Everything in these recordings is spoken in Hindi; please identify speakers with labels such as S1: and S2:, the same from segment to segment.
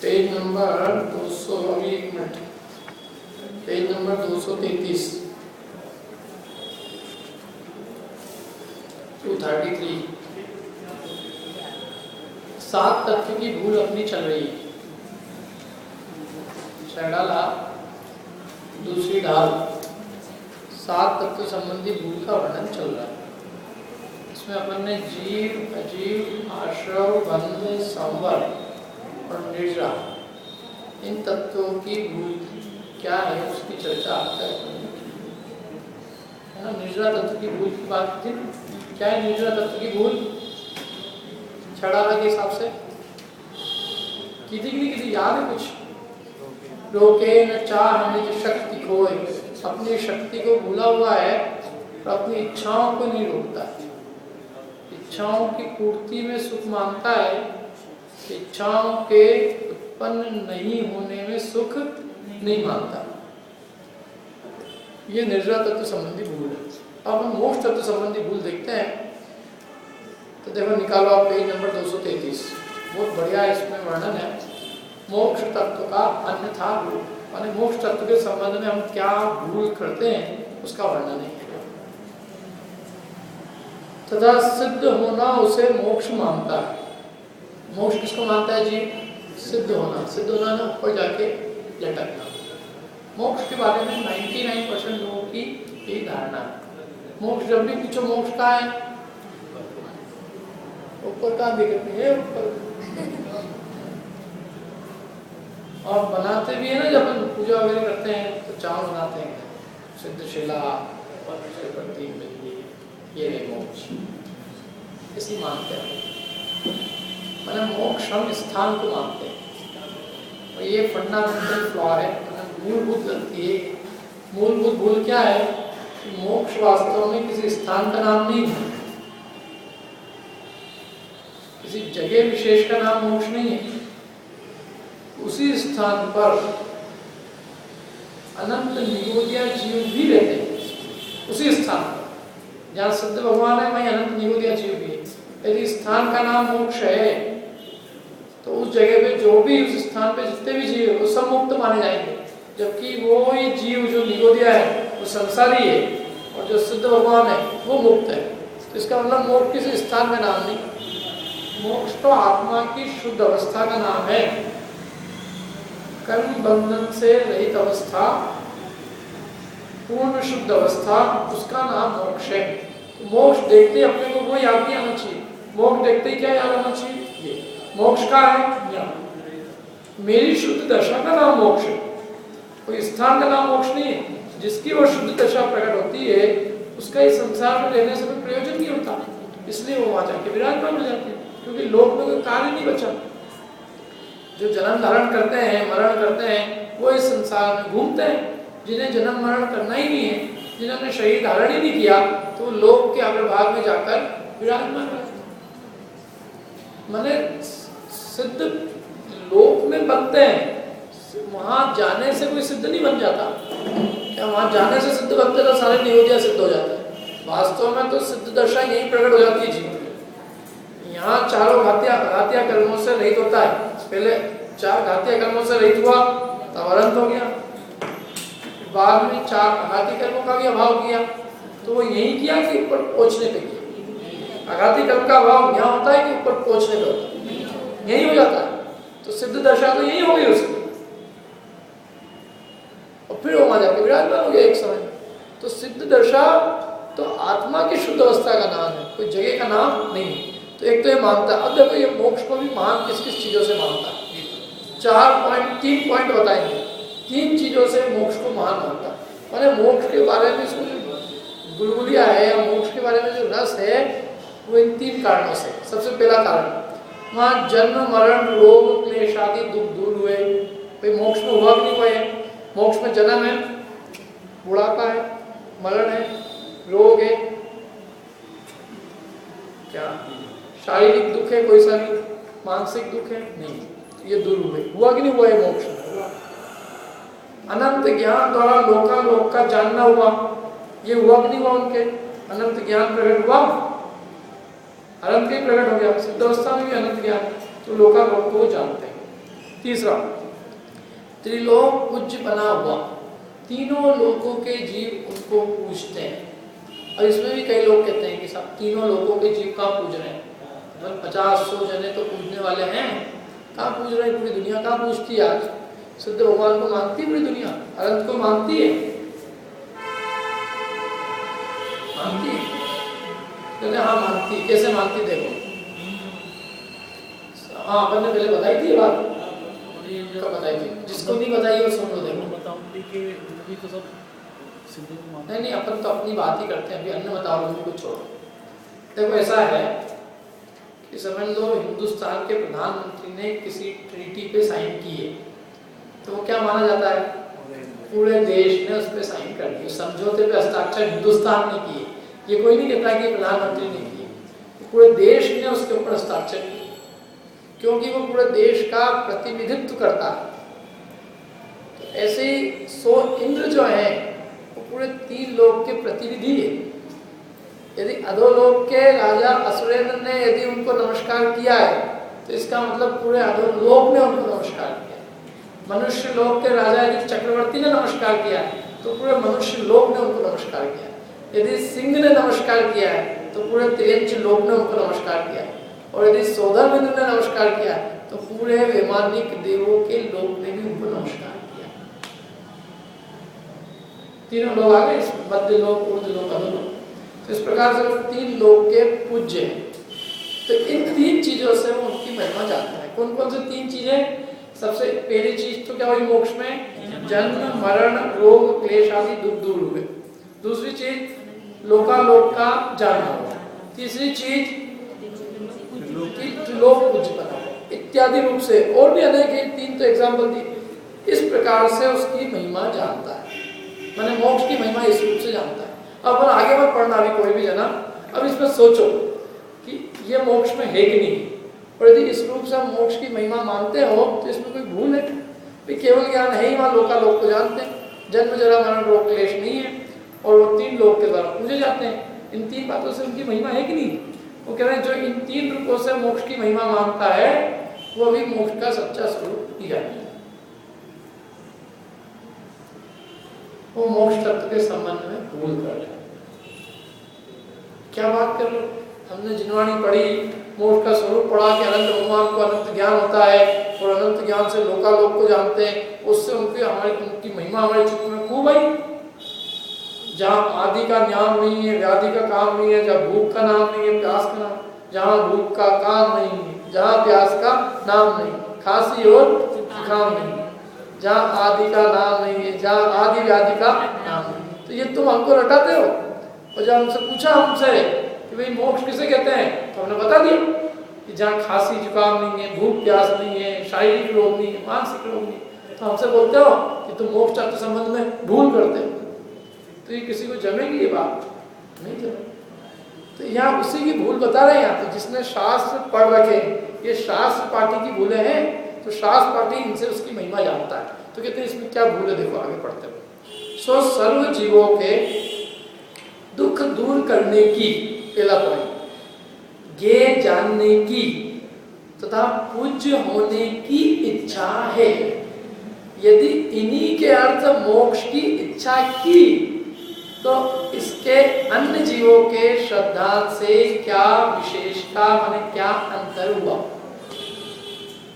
S1: पेज नंबर 200, अभी 1 मिनट, पेज नंबर 233, 233। 7 तत्व की भूल अपनी चल रही है। डाला दूसरी ढाल 7 तत्व संबंधी भूल का वर्णन चल रहा है। इसमें अपन ने जीव, अजीव, आश्रव, बंध, संवर और निर्जरा, इन तत्वों की भूल क्या है उसकी चर्चा आता है ना। निर्जरा तत्व की भूल की बात थी। क्या है निर्जरा तत्व की भूल? छड़ाला के हिसाब से किसी याद है कुछ? रोके न चाह निज शक्ति खोए, अपनी शक्ति को भूला हुआ है और अपनी इच्छाओं को नहीं रोकता। इच्छाओं की पूर्ति में सुख मानता है, इच्छाओं के उत्पन्न नहीं होने में सुख नहीं मानता। ये निर्जरा तत्व संबंधी भूल है। अब हम मोक्ष तत्व संबंधी भूल देखते हैं। तो देखो, निकालो आप पेज नंबर 233, बहुत बढ़िया इसमें वर्णन है मोक्ष तत्व का अन्यथा भूल, माने मोक्ष तत्व के संबंध में हम क्या भूल करते हैं उसका वर्णन है। तथा सिद्ध होना उसे मोक्ष मानता है। मोक्ष किसको मानता है जी? सिद्ध होना। सिद्ध होना ना ऊपर जाके लटकना। मोक्ष के बारे में 99% लोगों की यही धारणा है। मोक्ष जब भी पूछो मोक्ष का है, ऊपर का दिखती है ऊपर। और बनाते भी है ना, जब हम पूजा वगैरह करते हैं तो चावल बनाते हैं सिद्धशिला ये नहीं मोक्ष, इसी मानते हैं। मैंने मोक्ष हम स्थान को मानते हैं और ये फंडामेंटल फ्लॉ है, मूलभूत गलती है। मूलभूत भूल क्या है कि मोक्ष वास्तव में किसी स्थान का नाम नहीं है, किसी जगह विशेष का नाम मोक्ष नहीं है। उसी स्थान पर अनंत निगोदिया जीव भी रहते हैं। उसी स्थान पर जहाँ सिद्ध भगवान है वहीं अनंत निगोदिया जीव भी है। यदि स्थान का नाम मोक्ष है तो उस जगह पे जो भी उस स्थान पे जितने भी जीव है वो सब मुक्त माने जाएंगे, जबकि वो ही जीव जो निगोदिया है वो संसारी है और जो सिद्ध भगवान है वो मुक्त है। तो इसका मतलब मोक्ष किसी स्थान का नाम नहीं, मोक्ष तो आत्मा की शुद्ध अवस्था का नाम है। कर्म बंधन से रहित अवस्था, पूर्ण शुद्ध अवस्था, उसका नाम मोक्ष है। तो मोक्ष देखते अपने को वो याद नहीं आना चाहिए। मोक्ष देखते ही क्या याद आना चाहिए? ये मोक्ष का है या मेरी शुद्ध दशा का नाम मोक्ष है, कोई स्थान का नाम मोक्ष नहीं है। जिसकी वो शुद्ध दशा प्रकट होती है उसका इस संसार में रहने से कोई प्रयोजन नहीं होता, इसलिए वो वहां जाके विराजमान हो जाते हैं, क्योंकि लोक में कोई कार्य नहीं बचा। जो जन्म धारण करते हैं, मरण करते हैं, वो इस संसार में घूमते हैं। जिन्हें जन्म मरण करना ही नहीं है, जिन्होंने शरीर धारण ही नहीं किया, तो लोक के अग्रभाग में जाकर विराजमान रहते हैं। माने सिद्ध लोक में बनते हैं, वहां जाने से कोई सिद्ध नहीं बन जाता। क्या वहां जाने से सिद्ध बनते तो सारे नियोजिया सिद्ध हो जाते हैं? वास्तव में तो सिद्ध दशा यही प्रकट हो जाती है जीवन में। यहाँ चारों घातिया कर्मों से रहित होता है। पहले 4 घातिया कर्मों से रहित हुआ तब अनंत हो गया, बाद में 4 घाती कर्मों का भी अभाव किया, तो वो यही किया कि ऊपर पहुंचने पे किया। आघाती कर्म का अभाव यहाँ होता है कि ऊपर पहुंचने पे होता है, यही हो जाता है। तो सिद्ध दशा तो यही हो गई उसकी, और फिर वो वहां जाके विराजमान हो गया एक समय। तो सिद्ध दशा तो आत्मा की शुद्ध अवस्था का नाम है, कोई जगह का नाम नहीं। तो एक तो ये मानता है। अब देखो ये मोक्ष को भी महान किस किस चीजों से मानता है? 3 पॉइंट बताएंगे। 3 चीजों से मोक्ष को महान मानता है। मैंने मोक्ष के बारे में इसको जो गुलगुलिया है या मोक्ष के बारे में जो रस है वो इन 3 कारणों से। सबसे पहला कारण, वहाँ जन्म मरण रोग क्लेश आदि दुख दूर हुए। भाई मोक्ष में हुआ भी नहीं हुआ है। मोक्ष में जन्म है, बुढ़ापा है, मरण है, रोग है, क्या शारीरिक दुख है, कोई सा भी मानसिक दुख है नहीं, ये दूर हुए। हुआ कि नहीं हुआ है मोक्ष? अनंत ज्ञान द्वारा लोक का जानना हुआ, ये हुआ कि नहीं हुआ? उनके अनंत ज्ञान प्रकट हुआ, अनंत ही प्रकट हो गया। सिद्ध अवस्था में भी अनंत ज्ञान, तो लोक को जानते हैं। तीसरा, त्रिलोक पूज्य बना हुआ, तीनों लोकों के जीव उनको पूजते हैं। और इसमें भी कई लोग कहते हैं कि सब तीनों लोकों के जीव कहाँ पूज रहे हैं, 50-100 जने तो पूजने वाले हैं, कहाँ पूज रहे हैं? पूरी दुनिया कहाँ पूजती है आज? सिद्ध भगवान को मानती है पूरी दुनिया, अनंत को मानती है, मानती है? कहते हाँ मानती है। कैसे मानती? देखो, हाँ अपन ने पहले बताई थी बात, कब बताई थी? जिसको नहीं बताई वो सुन लो। देखो
S2: बताऊंगी कि भी तो सब सिद्धों को मानते
S1: नहीं, अपन तो अपनी बात ही करते हैं, अभी अन्य बताओ कुछ छोड़ो। देखो ऐसा है कि समझ लो हिंदुस्तान के प्रधानमंत्री ने किसी ट्रीटी पे साइन किए, तो वो क्या माना जाता है? पूरे देश ने उस पर साइन कर दिया। समझौते पे हस्ताक्षर हिंदुस्तान ने किए, ये कोई नहीं कहता कि प्रधानमंत्री ने किए, पूरे देश ने उसके ऊपर हस्ताक्षर किए, क्योंकि वो पूरे देश का प्रतिनिधित्व करता है। तो ऐसे ही 100 इंद्र जो है वो पूरे 3 लोक के प्रतिनिधि है। यदि अधोलोक के राजा असुरेंद्र ने यदि उनको नमस्कार किया है तो इसका मतलब पूरे अधोलोक ने उनको नमस्कार किया। मनुष्य लोक के राजा यदि चक्रवर्ती ने नमस्कार किया है तो पूरे मनुष्य लोक ने उनको नमस्कार किया। यदि सिंह ने नमस्कार किया है तो पूरे त्रियंच लोक ने उनको नमस्कार किया है। और यदि सौधर्मिंद्र ने नमस्कार किया है तो पूरे वैमानिक देवों के लोक ने भी उनको नमस्कार किया। तीनों लोग आ गए, मध्य लोक, ऊर्ध्व लोक, अधोलोक। तो इस प्रकार से 3 लोक के पूज्य हैं। तो इन 3 चीजों से वो उनकी महिमा जानते हैं। कौन कौन से 3 चीजें? सबसे पहली चीज तो क्या हुई मोक्ष में? जन्म मरण रोग क्लेश आदि दुख दूर हुए। दूसरी चीज लोकालोक का जानना हुआ। तीसरी चीज लोक पूज्य बना इत्यादि रूप से, और भी अनेक है, 3 तो एग्जाम्पल दी। इस प्रकार से उसकी महिमा जानता है, मैंने मोक्ष की महिमा इस रूप से जानता है। अब आगे मत पढ़ना अभी कोई भी जना, अब इसमें सोचो कि ये मोक्ष में है कि नहीं, और यदि इस रूप से हम मोक्ष की महिमा मानते हो तो इसमें कोई भूल है? केवल ज्ञान है ही, वहाँ लोकालोक को जानते हैं, जन्म जरा मरण रोग क्लेश नहीं है, और वो 3 लोक के द्वारा पूजे जाते हैं। इन 3 बातों से उनकी महिमा है कि नहीं? वो कह रहे हैं जो इन 3 रूपों से मोक्ष की महिमा मानता है वो भी मोक्ष का सच्चा स्वरूप ही जाने, वो मोक्ष तत्व के संबंध में भूल कर रहे। क्या बात कर रहे हो? हमने जिनवाणी पढ़ी, मोक्ष का स्वरूप पढ़ा कि अनंत भगवान को अनंत ज्ञान होता है और अनंत ज्ञान से लोकालोक को जानते हैं, उससे उनकी महिमा हमारे चित्त में खूब आई। जहाँ आदि का नाम नहीं है, व्याधि का काम नहीं है, जहाँ भूख का नाम नहीं है, प्यास का नाम, जहाँ भूख का काम नहीं है, जहाँ प्यास का नाम नहीं, खांसी और जुकाम नहीं, जहाँ आदि का नाम नहीं है, जहाँ आदि व्याधि का नाम नहीं, तो ये तुम हमको रटाते हो। और जब हमसे पूछा हमसे कि भाई मोक्ष किसे कहते हैं, तो हमने बता दिया कि जहाँ खांसी जुकाम नहीं है, भूख प्यास नहीं है, शारीरिक रोग नहीं है, मानसिक रोग नहीं, तो हमसे बोलते हो कि तुम मोक्ष तत्व संबंध में भूल करते हो। तो ये किसी को जमेगी ये बात? नहीं जमेगी। तो यहाँ उसी की भूल बता रहे हैं। यहाँ तो जिसने शास्त्र पढ़ रखे, ये शास्त्र पाठी की भूलें हैं, तो शास्त्र पाठी इनसे उसकी महिमा जानता है। तो कहते हैं इसमें क्या भूल है, देखो आगे पढ़ते हुए। सो सर्व जीवों के दुख दूर करने की, पहला पॉइंट, ज्ञेय जानने की तथा पूज्य होने की इच्छा है। यदि इन्हीं के अर्थ मोक्ष की इच्छा की तो इसके अन्य जीवों के श्रद्धा से क्या विशेषता, माने क्या अंतर हुआ?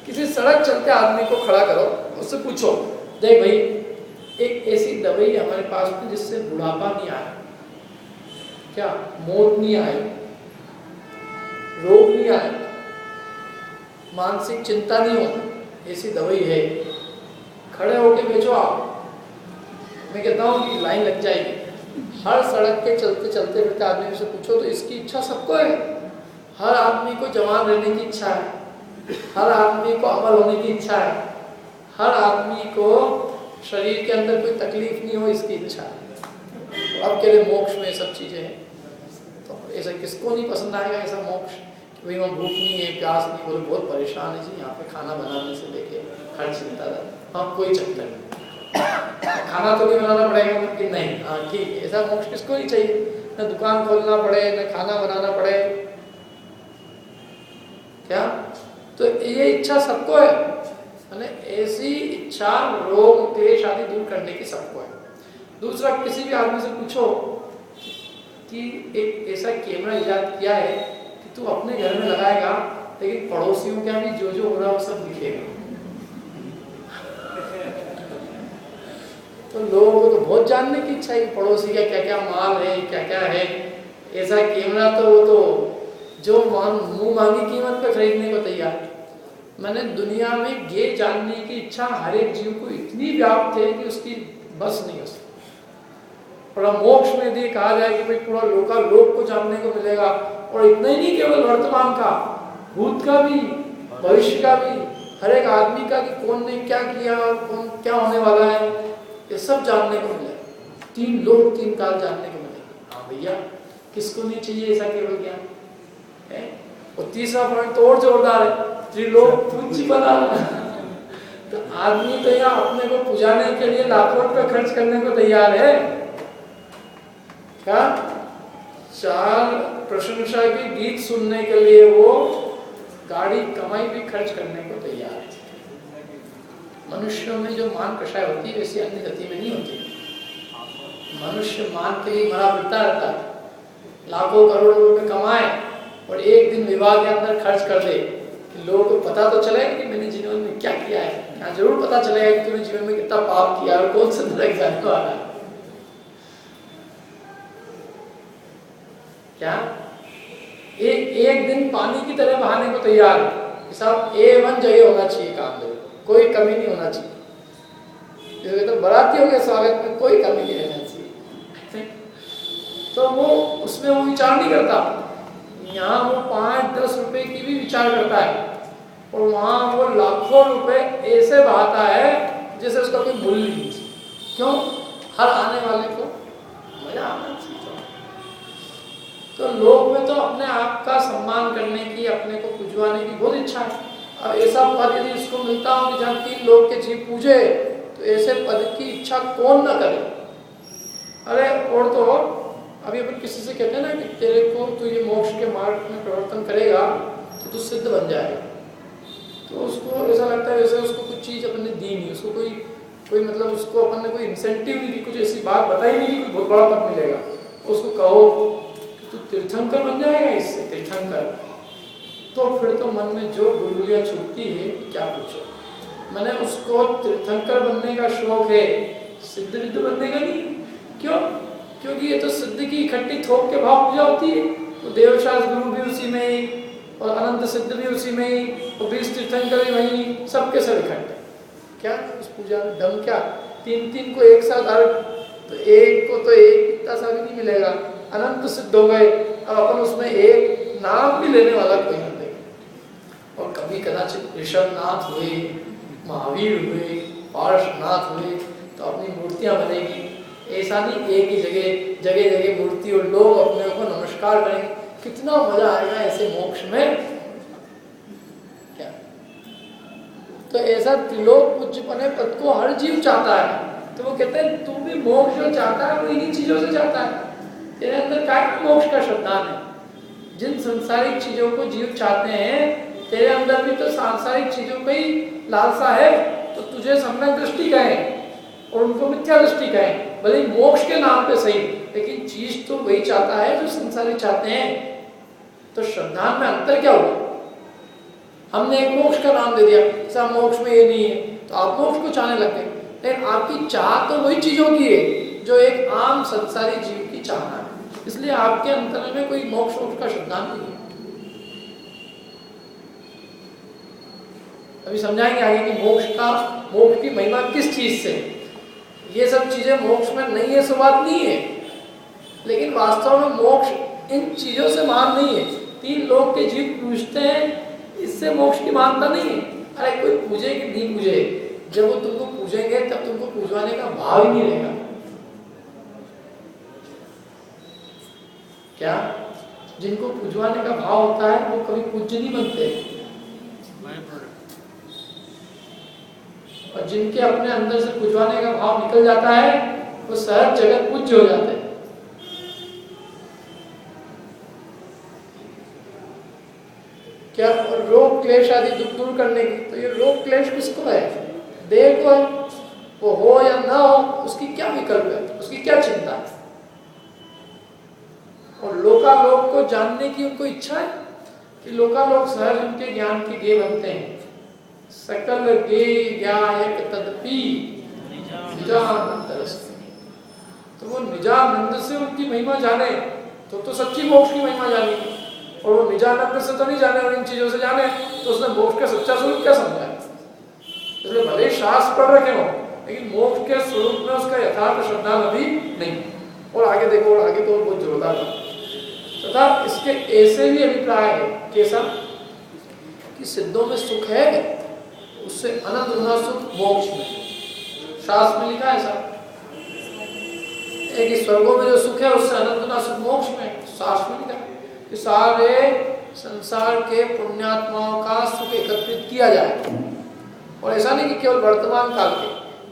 S1: किसी सड़क चलते आदमी को खड़ा करो, उससे पूछो, देख भाई एक ऐसी दवाई हमारे पास में जिससे बुढ़ापा नहीं आए, क्या मौत नहीं आए, रोग नहीं आए, मानसिक चिंता नहीं हो, ऐसी दवाई है, खड़े होके बेचो आप। मैं कहता हूँ कि लाइन लग जाएगी। हर सड़क के चलते चलते फिरते आदमी से पूछो तो इसकी इच्छा सबको है। हर आदमी को जवान रहने की इच्छा है, हर आदमी को अमर होने की इच्छा है, हर आदमी को शरीर के अंदर कोई तकलीफ नहीं हो इसकी इच्छा है। अब के लिए मोक्ष में सब चीज़ें हैं, तो ऐसा किसको नहीं पसंद आएगा ऐसा मोक्ष कि भाई वहाँ भूख नहीं है, प्यास नहीं, बोले बहुत परेशान है जी, यहाँ पे खाना बनाने से लेके हर चिंता है। हाँ कोई चक्कर नहीं, खाना तो नहीं बनाना पड़ेगा कि नहीं, हाँ ठीक है, ऐसा मोक्ष किसको नहीं चाहिए? न दुकान खोलना पड़े, न खाना बनाना पड़े, क्या? तो ये इच्छा सबको है। मैंने ऐसी इच्छा रोग क्लेश आदि दूर करने की सबको है। दूसरा, किसी भी आदमी से पूछो कि एक ऐसा कैमरा इजाद किया है कि तू अपने घर में लगाएगा लेकिन पड़ोसियों का भी जो जो हो रहा है वो सब दिखेगा। तो लोगों को तो बहुत जानने की इच्छा है कि पड़ोसी का क्या क्या माल है, क्या क्या है। ऐसा कैमरा तो वो तो जो मुंह मांगी कीमत पे खरीदने को तैयार है। मैंने दुनिया में ये जानने की इच्छा हर एक जीव को इतनी व्याप्त है कि उसकी बस नहीं हो सकती। पूरा मोक्ष में यदि कहा जाए कि भाई पूरा लोक को जानने को मिलेगा, और इतना ही नहीं केवल वर्तमान का, भूत का भी, भविष्य का भी, हर एक आदमी का कि कौन ने क्या किया और कौन क्या होने वाला है, ये सब जानने को मिलेगा। 3 लोक 3 काल जानने को मिलेगा। हाँ भैया, किसको नहीं चाहिए ऐसा केवल ज्ञान है। और तीसरा पॉइंट तो और जोरदार है, त्रिलोक पूज्य बना। तो आदमी तो यहाँ अपने को पुजाने के लिए लाखों रुपए खर्च करने को तैयार है। क्या 4 प्रशंसा के गीत सुनने के लिए वो गाड़ी कमाई भी खर्च करने को तैयार है। मनुष्यों में जो मान कषाय होती है वैसी अन्य गति में नहीं होती। मनुष्य मान के लिए मरा फिरता रहता है, लाखों करोड़ों रुपए कमाए और एक दिन विवाह के अंदर खर्च कर दे कि लोगों को पता तो चलेगा कि मैंने जीवन में क्या किया है। यहाँ जरूर पता चलेगा कि तूने जीवन में कितना पाप किया और कौन सा नरक जाने वाला है। क्या एक दिन पानी की तरह बहाने को तैयार है। साहब A1 जगह होना चाहिए काम में, कोई कमी नहीं होना चाहिए। तो बरातियों के स्वागत में कोई कमी नहीं रहना चाहिए। तो वो उसमें वो विचार नहीं करता। यहाँ वो 5-10 रुपए की भी विचार करता है, और वहाँ वो लाखों रुपए ऐसे बहाता है जैसे उसका कोई मूल्य नहीं। क्यों? हर आने वाले को मजा आना चाहिए। तो लोग में तो अपने आप का सम्मान करने की, अपने को पुजवाने की बहुत इच्छा है। अब ऐसा पद यदि इसको मिलता हो कि जहाँ 3 लोग के जीव पूजे, तो ऐसे पद की इच्छा कौन न करे। अरे और तो और, अभी अपन किसी से कहते हैं ना कि तेरे को तो ये मोक्ष के मार्ग में प्रवर्तन करेगा तो तू सिद्ध बन जाएगा, तो उसको ऐसा लगता है जैसे उसको कुछ चीज़ अपन ने दी नहीं, उसको कोई मतलब उसको अपन ने कोई इंसेंटिव नहीं दी, कुछ ऐसी बात बताई नहीं कि बहुत बड़ा पद मिलेगा। उसको कहो कि तू तीर्थंकर बन जाएगा इससे, तीर्थंकर, तो फिर तो मन में जो गुलगुलियाँ छूटती है क्या पूछो। मैंने उसको तीर्थंकर बनने का शौक है, सिद्ध विद्ध बनने का नहीं। क्यों? क्योंकि ये तो सिद्ध की इकट्ठी थोक के भाव पूजा होती है। तो देवशास्त्र गुरु भी उसी में ही, और अनंत सिद्ध भी उसी में ही, और 20 तीर्थंकर भी वहीं, सबके सब इकट्ठे। क्या उस पूजा में दम क्या? 3 को एक साथ अर्घ, तो एक को तो एक इतना सा भी नहीं मिलेगा। अनंत सिद्ध हो गए, अब अपन उसमें एक नाम भी लेने वाला कोई नहीं देगा। और कभी कदाचित ऋषभनाथ हुए, महावीर हुए, पार्श्वनाथ हुए, तो अपनी मूर्तियाँ बनेगी। ऐसा नहीं एक ही जगह मूर्ति और लोग अपने को नमस्कार करेंगे। कितना मजा आएगा ऐसे मोक्ष में। क्या तो ऐसा त्रिलोक पूज्यपने पद को हर जीव चाहता है। तो वो कहते हैं तू भी मोक्ष जो चाहता है वो इन्हीं चीजों से चाहता है। तेरे अंदर क्या मोक्ष का श्रद्धान है। जिन सांसारिक चीजों को जीव चाहते हैं, तेरे अंदर भी तो सांसारिक चीजों का ही लालसा है। तो तुझे सम्यक दृष्टि कहें और उनको मिथ्या दृष्टि कहें, भले मोक्ष के नाम पे सही, लेकिन चीज तो वही चाहता है जो संसारी चाहते हैं। तो श्रद्धा में अंतर क्या हुआ? हमने एक मोक्ष का नाम दे दिया, ऐसा मोक्ष में ये नहीं है, तो आप मोक्ष को चाहने लग गए। लेकिन आपकी चाह तो वही चीजों की है जो एक आम संसारी जीव की चाहना है। इसलिए आपके अंतर में कोई मोक्ष का श्रद्धा नहीं है। अभी समझाएंगे आगे कि मोक्ष की महिमा किस चीज से। ये सब चीजें मोक्ष में नहीं है, सो बात नहीं है, लेकिन वास्तव में मोक्ष इन चीजों से महान नहीं है। 3 लोग के जीव पूछते हैं, इससे मोक्ष की महानता नहीं है। अरे कोई पूजे कि नहीं पूजे, जब वो तुमको पूजेंगे तब तुमको पूजवाने का भाव ही नहीं रहेगा। क्या जिनको पूजवाने का भाव होता है वो कभी पूज्य नहीं बनते, और जिनके अपने अंदर से पूजवाने का भाव निकल जाता है वो सहज जगत पूज्य हो जाते हैं। क्या रोग क्लेश आदि दुख दूर करने की। तो ये रोग क्लेश किसको है? देह को है। वो हो या ना हो उसकी क्या विकल्प है, उसकी क्या चिंता है। और लोकालोक को जानने की उनको इच्छा है कि लोकालोक सहज उनके ज्ञान के गे बनते हैं। सकल गे ज्ञायक तदपि निजानंद रस। तो वो निजानंद से उनकी महिमा जाने तो सच्ची मोक्ष की महिमा जानी। और वो निजानंद से तो नहीं जाने और इन चीजों से जाने तो उसने मोक्ष का सच्चा स्वरूप क्या समझा। इसलिए भले शास्त्र पढ़ रखे हो लेकिन मोक्ष के स्वरूप में उसका यथार्थ श्रद्धा अभी नहीं। और आगे देखो, और आगे तो बहुत जोरदार है। तथा इसके ऐसे भी अभिप्राय है कैसा कि सिद्धों में सुख है, उससे अनंत गुना सुख मोक्ष में। शास्त्र में लिखा है ऐसा कि स्वर्गों में जो सुख है उससे अनंत गुना सुख मोक्ष में। शास्त्र में लिखा है कि सारे संसार के पुण्यात्माओं का सुख एकत्रित किया जाए। और ऐसा नहीं कि केवल वर्तमान काल के,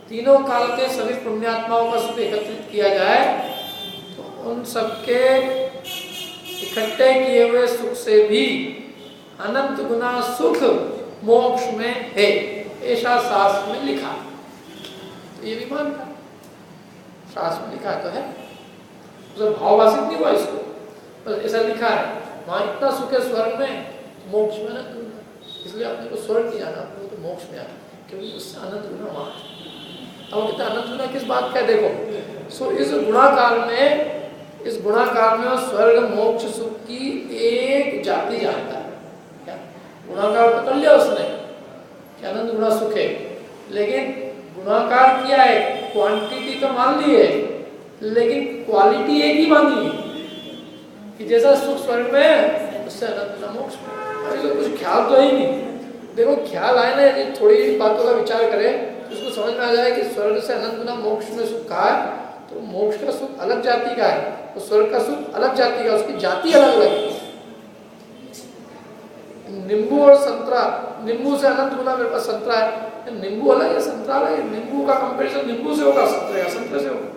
S1: तीनों काल के सभी पुण्यात्माओं का सुख एकत्रित किया जाए तो उन सबके इकट्ठे किए हुए सुख से भी अनंत गुना सुख मोक्ष में है, ऐसा शास्त्र में लिखा। तो ये भी मानता शास्त्र में लिखा तो है, तो भाववासित नहीं हुआ इसको, बस ऐसा लिखा है। वहां इतना सुख है स्वर्ग में, मोक्ष में अनंत गुना, इसलिए अपने को स्वर्ग नहीं आना, अपने को तो मोक्ष में आना, क्योंकि उससे अनंत गुना वहां। अब कितना अनंत गुना किस बात का देखो। सो इस गुणाकाल में स्वर्ग मोक्ष सुख की एक जाति जानता है। क्या गुणाकार तो कर लिया उसने कि अनंत गुना सुख है, लेकिन गुणाकार किया है, क्वांटिटी तो मान ली है, लेकिन क्वालिटी एक ही मानी है कि जैसा सुख स्वर्ग में है उससे अनंत गुना मोक्ष में। अभी तो कुछ ख्याल तो ही नहीं। देखो ख्याल आए ना, यदि थोड़ी बातों का विचार करें तो उसको समझ में आ जाए कि स्वर्ग से अनंत गुना मोक्ष में सुख कहा है, तो मोक्ष का सुख अलग जाति का है और स्वर्ग का सुख अलग जाति का, उसकी जाति अलग अलग है। नींबू और संतरा, नींबू से अनंत गुना मेरे पास संतरा है, नींबू अलग है संतरा अलग है। नींबू का कंपैरिजन नींबू से होगा संतरे से होगा।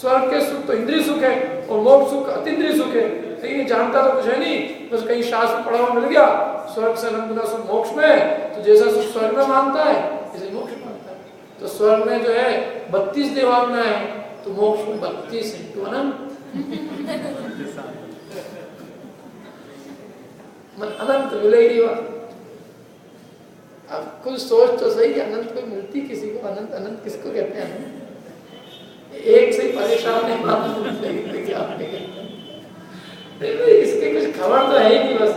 S1: स्वर्ग के सुख तो इंद्रिय सुख है और मोक्ष सुख अतीन्द्रिय सुख है, लेकिन जानता तो कुछ है नहीं, बस कहीं शास्त्र पढ़ा हुआ मिल गया स्वर्ग से अनंत गुना सुख मोक्ष में, तो जैसा सुख स्वर्ग में मानता है इसे मोक्ष मानता है। तो स्वर्ग में जो है 32 देवात्मा है, तो मोक्ष में 32 इंटू अनंत अनंत मिलेगी। अब कुछ सोच तो सही कि अनंत को मिलती किसी को, अनंत अनंत किसको कहते हैं? एक से ही परेशान नहीं मानते इसके कुछ खबर तो है ही नहीं, बस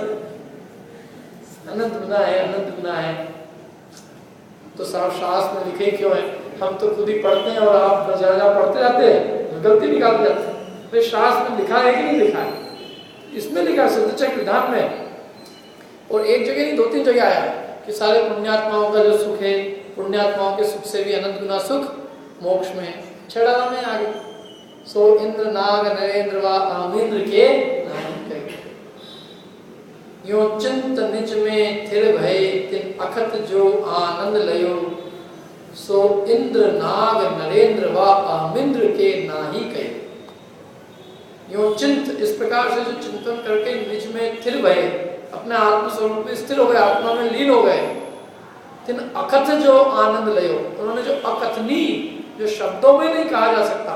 S1: अनंत गुना है अनंत गुना है। तो साहब शास्त्र में लिखे क्यों है? हम तो खुद ही पढ़ते हैं और आप जा पढ़ते जाते हैं, गलती निकालते जाते हैं। तो शास्त्र में लिखा है कि नहीं लिखा है? इसमें लिखा है सिद्धचक्र विधान में, और एक जगह नहीं 2-3 जगह आया कि सारे पुण्यात्माओं का जो सुख है, पुण्यात्माओं के सुख से भी अनंत गुना सुख मोक्ष में है। 6 में आगे सो इंद्र नाग नरेंद्र व आमिंद्र के यो चिंत निज में थिर भय तिन अखत जो आनंद लयो, सो इंद्र नाग नरेंद्र व आमिंद्र के नाही कहे। यो चिंत, इस प्रकार से जो चिंतन करके निज में थिर भय, अपने आत्म स्वरूप में स्थिर हो गए, आत्मा में लीन हो गए, तिन अकथ जो आनंद लयो, उन्होंने जो अकथनी, जो शब्दों में नहीं कहा जा सकता,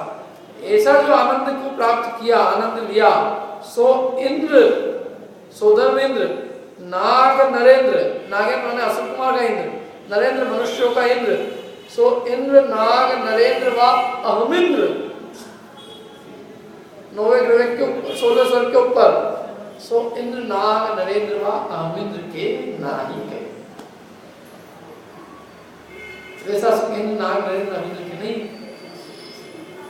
S1: ऐसा जो आनंद को प्राप्त किया, आनंद लिया, सो इंद्र, सो धर्मेंद्र, नाग नरेंद्र, नागे माने अशोक कुमार का इंद्र, नरेंद्र मनुष्यों का इंद्र, सो इंद्र नाग नरेंद्र व अहमिंद्र, 9वें ग्रह के ऊपर, 16 स्वर्ग के ऊपर, सो इंद्र नाग नरेंद्र व अहमिंद्र के नाही गए। वैसा इंद्र नाग नरेंद्र अहमिंद्र के नहीं।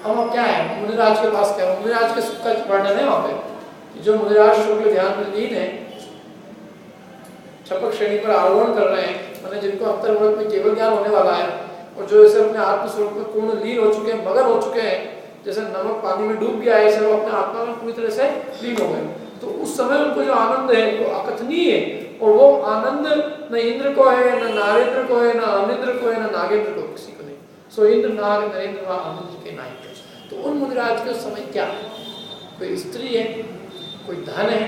S1: अब क्या है मुनिराज के पास, क्या मुनिराज के सुख का वर्णन है वहां पे, जो मुनिराज शुक्ल ध्यान में लीन है, छपक श्रेणी पर आरोहण कर रहे हैं, मैंने जिनको अंतर्मुख में केवल ज्ञान होने वाला है, और जो ऐसे अपने आत्म स्वरूप में पूर्ण लीन हो चुके हैं, मगन हो चुके हैं, जैसे नमक पानी में डूब गया है, ऐसे वो अपने आत्मा में पूरी तरह से लीन हो गए। तो उस समय उनको जो आनंद है वो अकथनीय है, और वो आनंद न इंद्र को है, न नारेंद्र को है, न अमिंद्र को है, न नागेंद्र को, किसी को नहीं। सो इंद्र नाग नरेंद्र व अमिंद्र के नायक। तो उन मुनिराज के समय क्या, कोई स्त्री है, कोई धन है,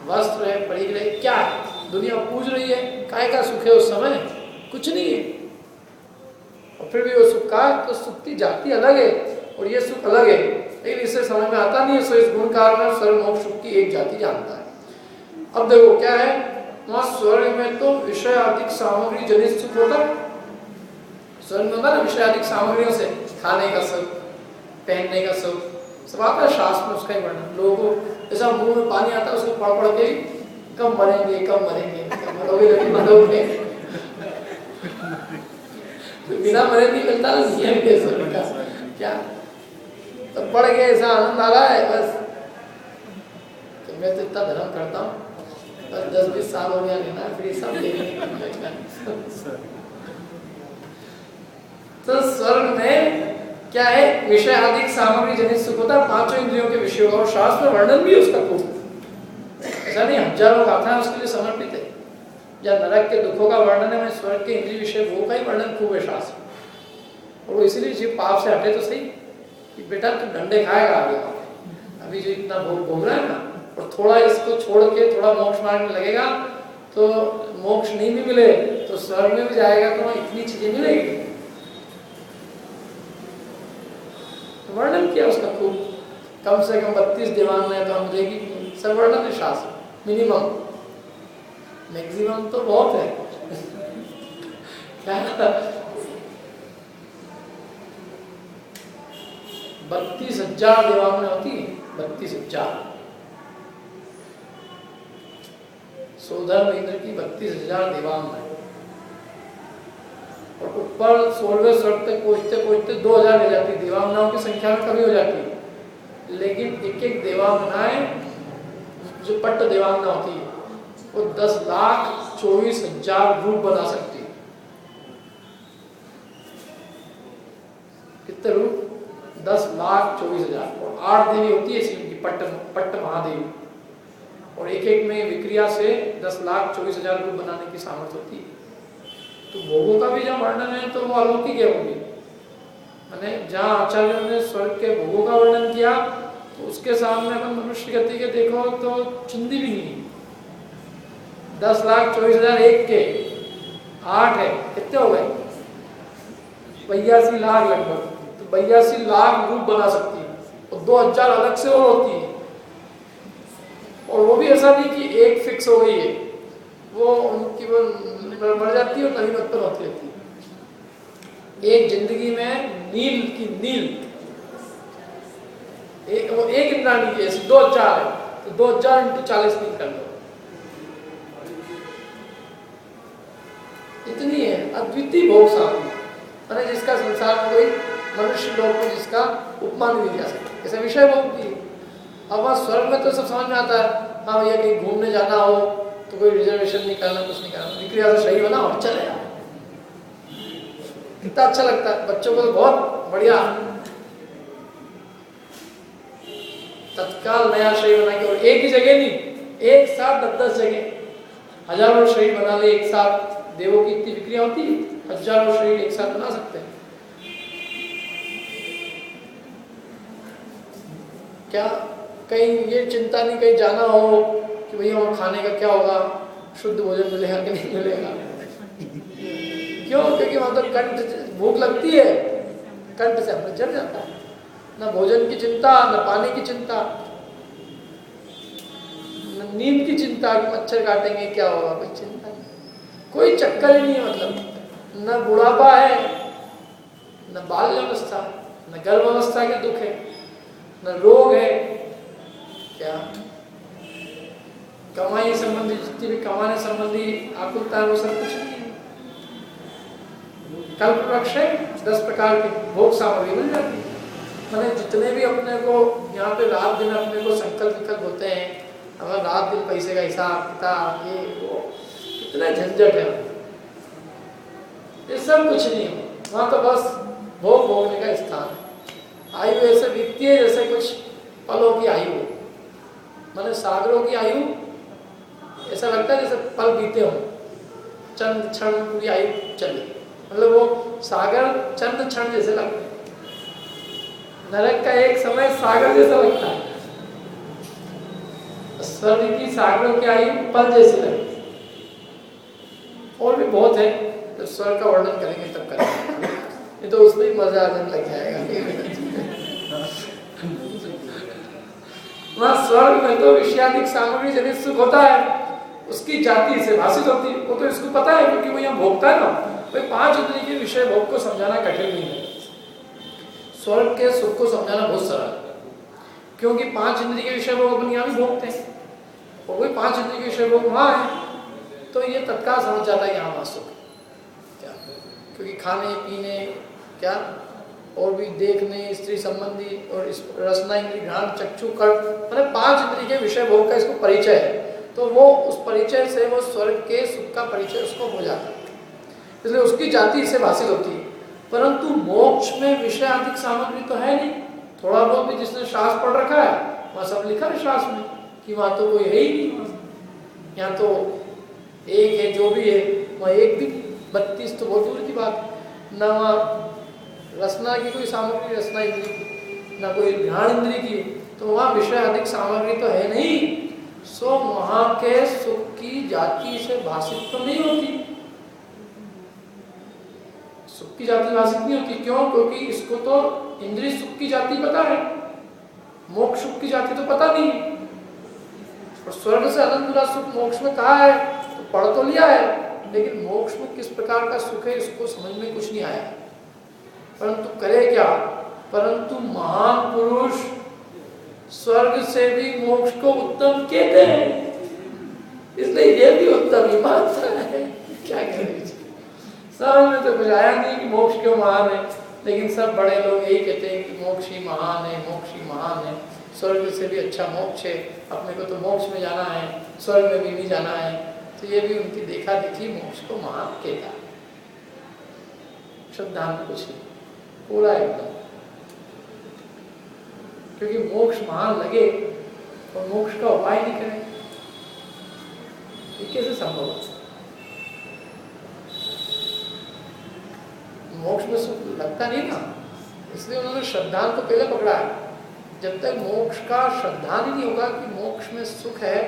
S1: व वस्त्र है, परिग्रह है, क्या है? दुनिया पूज रही है, काय का सुख है उस समय? कुछ नहीं है। और फिर भी वो सुख का, तो सुख की जाति अलग है और ये सुख अलग है, लेकिन इसे समझ में आता नहीं है। सो इस गुणकार में सर्व मोक्ष सुख की एक जाति जानता है। अब देखो क्या है, वहां स्वर्ग में तो विषय आदि सामग्री जनित सुख होता है। स्वर्ग में होता है विषय आदि सामग्रियों से, खाने का सुख, पहनने का सुख, सब आता है शास्त्र में उसका ही वर्णन। लोगों को ऐसा मुंह में पानी आता है, उसको पढ़ पढ़ के कब मरेंगे, कब मरेंगे, कब मरोगे, लेकिन मरोगे तो बिना मरे नहीं मिलता ना, नियम है स्वर्ग का। क्या तो पढ़ के ऐसा आनंद आ रहा है बस कि मैं तो इतना धर्म करता हूँ, बस 10-20 साल हो गया लेना, फिर सब लेने तो स्वर्ग में क्या है, विषय आदि सामग्री जनित सुख होता है, पांचों इंद्रियों के विषयों का, और शास्त्र वर्णन भी उसका खूब, ऐसा नहीं हजारों गाथाएं उसके लिए समर्पित है। या नरक के दुखों का वर्णन है, स्वर्ग के इंद्रिय विषय वो का ही वर्णन खूब है शास्त्र। और वो इसीलिए जीव पाप से हटे तो सही कि बेटा तू डंडे खाएगा आगे, अभी जो इतना भोग रहा है ना, और थोड़ा इसको छोड़ के थोड़ा मोक्ष मार्ग में लगेगा तो मोक्ष नहीं भी मिले तो स्वर्ग में भी जाएगा तो वहाँ इतनी चीजें मिलेगी। तो वर्णन किया उसका खूब, कम से कम 32 दीवान में तो हम मिलेगी, सब वर्णन है शास्त्र। मिनिमम, मैक्सिमम तो बहुत है क्या 32,000 देवांगना होती है, 32,000 सोधर्म इंद्र की 32,000 देवांगना है। और ऊपर 16वें स्वर्ग तक पहुंचते पहुंचते 2,000 हो जाती है, देवांगनाओं की संख्या में कमी हो जाती है। लेकिन एक एक देवांगनाएं जो पट्ट देवांगना होती है वो 10,24,000 रूप बना सकती है। कितने रूप? 10,24,000। और 8 देवी होती है शिव की, पट्ट महादेवी, और एक एक में विक्रिया से 10,24,000 रूप बनाने की सामर्थ्य होती है। तो भोगों का भी जब वर्णन है तो वो अलौकिक है होगी। मैंने जहाँ आचार्यों ने स्वर्ग के भोगों का वर्णन किया तो उसके सामने अपन मनुष्य गति के देखो तो चिंदी भी नहीं। 10,24,000 एक के 8 है, कितने हो गए? 82 लाख लगभग। तो 82 लाख रूप बना सकती है, और 2,000 अलग से और होती है। और वो भी ऐसा नहीं कि एक फिक्स हो गई है, वो उनकी वो मर जाती है और नवीन उत्पन्न होती रहती है। एक जिंदगी में नील वो एक इंद्राणी की ऐसी 2,000 है, तो 2,000 × 40 नील कर लो, इतनी है अद्वितीय भोग सामग्री, मैंने जिसका संसार में कोई मनुष्य लोग को जिसका उपमान नहीं जा सकता, ऐसा विषय भोग भी। अब वहाँ स्वर्ग में तो सब समझ में आता है, हाँ भैया कहीं घूमने जाना हो तो कोई रिजर्वेशन नहीं करना, कुछ नहीं करना, विक्रिया से सही बना और चले जाओ, कितना अच्छा लगता है बच्चों को, तो बहुत बढ़िया तत्काल नया शरीर बना के, और एक ही जगह नहीं, एक साथ 10-10 जगह हजारों शरीर बना ले एक साथ। देवों की इतनी विक्रिया होती है, हजारों शरीर एक साथ बना सकते हैं। क्या कहीं ये चिंता नहीं कहीं जाना हो कि भैया वहाँ खाने का क्या होगा, शुद्ध भोजन मिलेगा कि नहीं मिलेगा? क्यों? क्योंकि वहाँ तो कंठ भूख लगती है, कंठ से अपने जल जाता है, ना भोजन की चिंता, ना पानी की चिंता, ना नींद की चिंता कि मच्छर काटेंगे क्या होगा, कोई चिंता नहीं, कोई चक्कर ही नहीं है। मतलब न बुढ़ापा है, न बाल्यावस्था, न गर्भावस्था के दुख है, न रोग है, क्या कमाई संबंधी जितनी भी कमाने संबंधी आकुलता है वो सब कुछ नहीं है। कल्प वृक्ष है, 10 प्रकार की भोग सामग्री मिल जाती है। मैंने जितने भी अपने को यहाँ पे रात दिन अपने को संकल्प विकल्प होते हैं, अगर रात दिन पैसे का हिसाब किताब ये वो कितना झंझट है, ये सब कुछ नहीं है वहाँ तो बस भोग भोगने का स्थान है। आयु ऐसे बीतती है जैसे कुछ पलों की आयु, मैंने सागरों की आयु ऐसा लगता है जैसे पल बीते हो, चंद क्षण पूरी आयु चली, मतलब वो सागर चंद क्षण जैसे लगते हैं। नरक का एक समय सागर जैसा लगता है, स्वर्ग की सागरों की आयु पल जैसी लगे। और भी बहुत है, तो स्वर्ग का वर्णन करेंगे तब करेंगे, ये तो उसमें ही मजा आने लग जाएगा। वहाँ स्वर्ग में तो विषयादिक सामग्री जनित सुख होता है, उसकी जाति से भाषित होती है, वो तो इसको पता है क्योंकि वो यहाँ भोगता है ना। भाई 5 इंद्रिय के विषय भोग को समझाना कठिन नहीं है, स्वर्ग के सुख को समझाना बहुत सरल है, क्योंकि 5 इंद्रिय के विषय भोग अपन यहाँ भी भोगते हैं, और वही 5 इंद्रिय के विषय भोग वहाँ है, तो ये तत्काल समझ जाता है यहाँ वहाँ सुख क्या, क्योंकि खाने पीने क्या और भी देखने, स्त्री संबंधी और रसना इंद्रिय, घ्राण, चक्षु, कर्म, मतलब 5 इंद्रिय के विषय भोग का इसको परिचय है, तो वो उस परिचय से वो स्वर्ग के सुख का परिचय उसको हो जाता है, इसलिए उसकी जाति से भाषित होती है। परंतु मोक्ष में विषय अधिक सामग्री तो है नहीं, थोड़ा बहुत भी जिसने शास्त्र पढ़ रखा है वहाँ सब लिखा है शास्त्र में कि वहाँ तो कोई है ही नहीं, यहाँ तो एक है जो भी है, वहाँ एक भी 32 तो बहुत दूर की बात, न वहाँ रसना की कोई सामग्री, रसना इंद्रिय की, न कोई घ्राण इंद्रिय की, तो वहाँ विषय अधिक सामग्री तो है नहीं, सो वहाँ के सुख की जाति से भाषित तो नहीं होती, सुख की जाति भाषित नहीं होती। क्यों? क्योंकि इसको तो इंद्रिय सुख की जाति पता है, मोक्ष सुख की जाति तो पता नहीं है। और स्वर्ग से अनंत सुख मोक्ष में कहा है तो पढ़ तो लिया है, लेकिन मोक्ष में किस प्रकार का सुख है इसको समझ में कुछ नहीं आया। परंतु करे क्या? परंतु महान पुरुष स्वर्ग से भी मोक्ष को उत्तम कहते हैं, इसलिए ये भी उत्तम ही मानता है। क्या करें, समझ में तो कुछ आया नहीं कि मोक्ष क्यों महान है, लेकिन सब बड़े लोग यही कहते हैं कि मोक्ष ही महान है, मोक्ष ही महान है, स्वर्ग से भी अच्छा मोक्ष है, अपने को तो मोक्ष में जाना है, स्वर्ग में भी नहीं जाना है, तो ये भी उनकी देखा देखी मोक्ष को महान कहता है। श्रद्धा में कुछ नहीं, पूरा एकदम, क्योंकि मोक्ष महान लगे और मोक्ष का उपाय नहीं करें, ये कैसे संभव है? मोक्ष में सुख लगता नहीं ना, इसलिए उन्होंने श्रद्धान को पहले पकड़ा है। जब तक मोक्ष का श्रद्धान ही नहीं होगा कि मोक्ष में सुख है,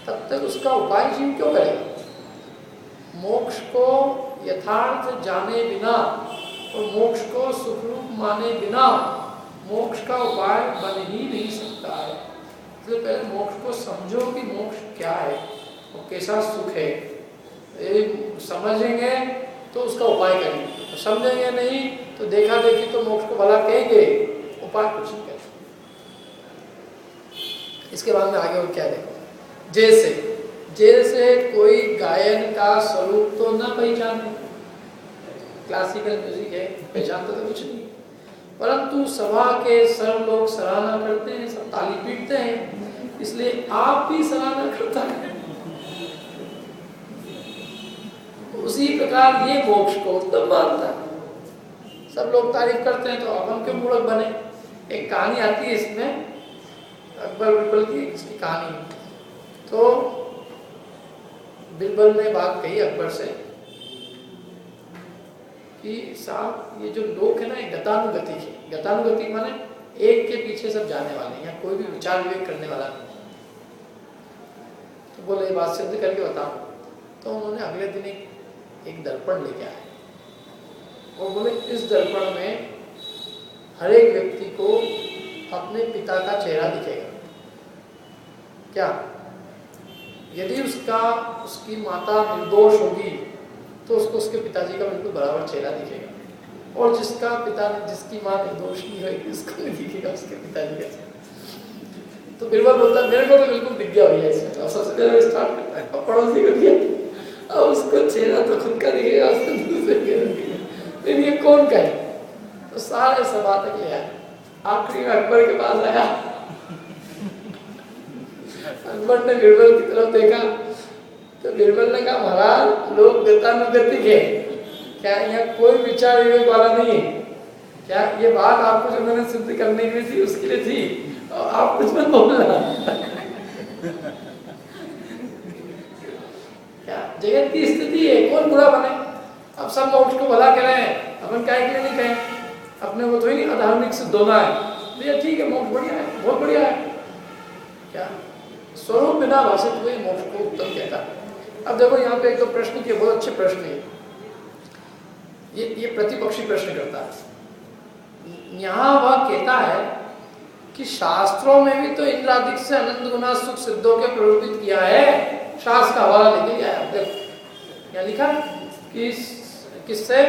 S1: तब तक उसका उपाय जीव क्यों करेगा? मोक्ष को यथार्थ जाने बिना और मोक्ष को सुखरूप माने बिना मोक्ष का उपाय बन ही नहीं सकता है। इसलिए पहले मोक्ष को समझो कि मोक्ष क्या है और कैसा सुख है, समझेंगे तो उसका उपाय करेंगे, समझेंगे नहीं तो देखा देखी तो मोक्ष को भला कहेंगे, उपाय कुछ नहीं करेंगे। इसके बाद में आगे और क्या देखो, जैसे जैसे कोई गायन का स्वरूप तो न पहचाने, क्लासिकल म्यूजिक है, पहचानते तो कुछ नहीं, परंतु सभा के सब लोग सराहना करते हैं, सब ताली पीटते हैं, इसलिए आप भी सराहना करता है। उसी प्रकार ये मोक्ष को उत्तम मानता है, सब लोग तारीफ करते हैं तो अब हम क्यों मूर्ख बने। एक कहानी आती है इसमें, अकबर बिरबल की इसकी कहानी, तो बिरबल ने बात कही अकबर से कि साहब ये जो लोग है ना, ये गतानुगति है, गतानुगति माने एक के पीछे सब जाने वाले हैं, कोई भी विचार विवेक करने वाला नहीं। तो बोले ये बात सिद्ध करके बताओ। तो उन्होंने अगले दिन एक दर्पण लेके आए और बोले इस दर्पण में हर एक व्यक्ति को अपने पिता का चेहरा दिखेगा। क्या? यदि उसकी माता निर्दोष होगी तो उसको उसके पिताजी का बिल्कुल बराबर चेहरा दिखेगा, और जिसकी माँ निर्दोष नहीं होगी उसको नहीं दिखेगा उसके पिताजी का चेहरा। तो बिरबल बोलता मेरे को तो बिल्कुल दिख गया भैया इसमें, तो सबसे पहले स्टार्ट करता है पड़ोसी को दिया, अब उसको चेहरा तो खुद का दिखेगा, उसको दूसरे का दिखेगा, फिर ये कौन कहे? तो सारे सभा तक ले आए, आखिरी में अकबर के पास आया। अकबर ने बिरबल की तरफ देखा तो बिरबल ने कहा महाराज लोग गतानुगतिक है, क्या यहाँ कोई विचार विवेक वाला नहीं है क्या? ये बात आपको जो मैंने सिद्ध करने के लिए थी उसके लिए थी, और आप कुछ मत बोलना। क्या जगत की स्थिति है, कौन बुरा बने? अब सब मोक्ष को भला कह रहे हैं, अपन क्या के लिए नहीं कहें? अपने को तो ही नहीं अधार्मिक सिद्ध होना है, भैया ठीक है मोक्ष बढ़िया है, बहुत बढ़िया है। क्या स्वरूप बिना भाषित हुए मोक्ष को उत्तम कहता है। अब देखो यहाँ पे एक तो प्रश्न के बहुत अच्छे प्रश्न है, ये प्रतिपक्षी प्रश्न करता है। यहाँ वह कहता है कि शास्त्रों में भी तो इंद्रादिक से अनंत गुना सुख सिद्धों के प्रलोभित किया है, शास्त्र का हवाला लेके लिया है। देखो यहाँ लिखा कि किससे,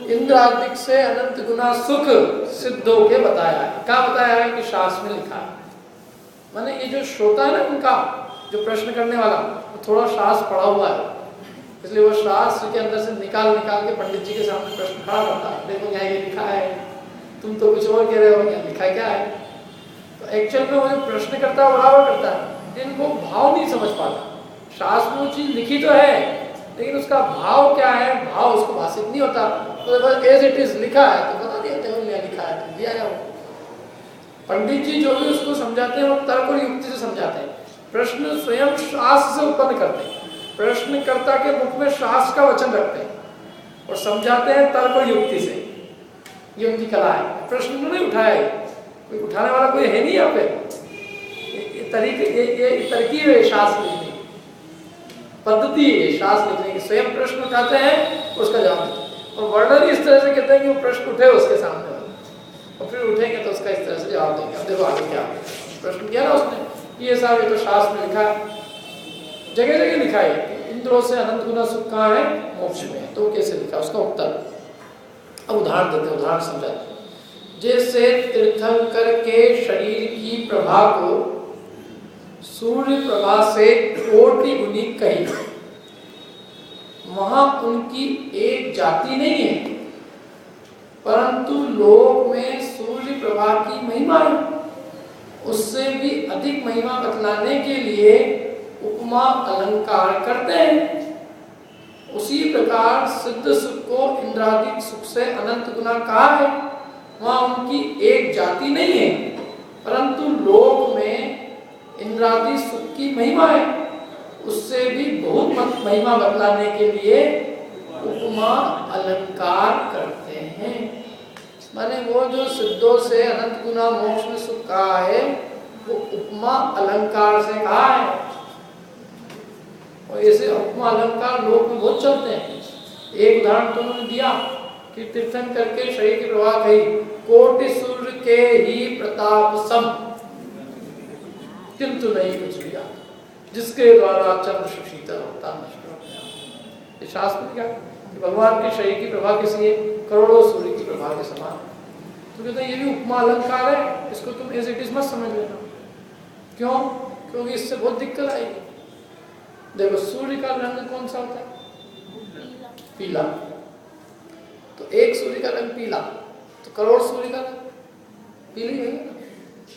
S1: इंद्रादिक से अनंत गुना सुख सिद्धों के बताया है। क्या बताया है कि शास्त्र में लिखा है। माने ये जो श्रोता है ना उनका, जो प्रश्न करने वाला, वो थोड़ा शास्त्र पढ़ा हुआ है, इसलिए वो शास्त्र के अंदर से निकाल के पंडित जी के सामने प्रश्न खड़ा करता है। देखो यहाँ ये लिखा है, तुम तो कुछ और कह रहे हो, यहाँ लिखा क्या है। तो एक्चुअल में वो जो प्रश्न करता है बराबर करता है, लेकिन वो भाव नहीं समझ पाता। शास्त्र में वो चीज लिखी तो है, लेकिन उसका भाव क्या है, भाव उसको भाषित नहीं होता। तो बस एज इट इज लिखा है तो बता दिया, देखो यहाँ लिखा है तो दिया जाओ। पंडित जी जो भी उसको समझाते हैं वो तर्क और युक्ति से समझाते हैं। प्रश्न स्वयं शास्त्र से उत्पन्न करते हैं, प्रश्नकर्ता के मुख में शास्त्र का वचन रखते हैं और समझाते हैं तर्क और युक्ति से। ये उनकी कला है। प्रश्न नहीं उठाया, कोई उठाने वाला कोई है नहीं यहाँ पे। ये तरकीब है शास्त्र लिखने की, पद्धति है शास्त्र लिखने की। स्वयं प्रश्न उठाते हैं, उसका जवाब देते हैं, और वर्णन इस तरह से कहते हैं कि वो प्रश्न उठे उसके सामने, और फिर उठेंगे तो उसका इस तरह से जवाब देंगे। अब देखो आगे क्या प्रश्न किया ना उसने, ये साहब ये तो शास्त्र में लिखा है, जगह जगह लिखा है कि इंद्रों से अनंत गुना सुख कहाँ है, मोक्ष में। तो कैसे लिखा, उसका उत्तर अब उदाहरण देते, उदाहरण समझाते। जैसे तीर्थंकर के शरीर की प्रभा को सूर्य प्रभा से कोटि गुनी कही, वहां उनकी एक जाति नहीं है, परंतु लोक में सूर्य प्रभा की महिमा है। उससे भी अधिक महिमा बतलाने के लिए उपमा अलंकार करते हैं। उसी प्रकार सिद्ध सुख को इंद्रादिक सुख से अनंत गुना कहा है। वहां उनकी एक जाति नहीं है, परंतु लोक में इंद्रादि सुख की महिमा है। उससे भी बहुत महिमा बतलाने के लिए उपमा अलंकार करते हैं। माने वो जो सिद्धों से अनंत गुना मोक्ष में सुख कहा है, वो उपमा अलंकार से कहा है। और ऐसे उपमा अलंकार लोग में बहुत चलते हैं। एक उदाहरण तो उन्होंने दिया कि तीर्थंकर के शरीर की प्रभा कही, कोटि सूर्य के ही प्रताप सम, किंतु नहीं कुछ लिया, जिसके द्वारा चंद्र शीतल होता है। शास्त्र में क्या कि भगवान के शरीर की प्रभा किसी है, करोड़ों सूर्य की प्रभा के समान। तो कहते हैं ये भी उपमा अलंकार है, इसको तुम एज इट इज मत समझ लेना। क्यों? क्योंकि इससे बहुत दिक्कत आएगी। देखो सूर्य का रंग कौन सा होता है? पीला। तो एक सूर्य का रंग पीला, तो करोड़ सूर्य का रंग पीली है।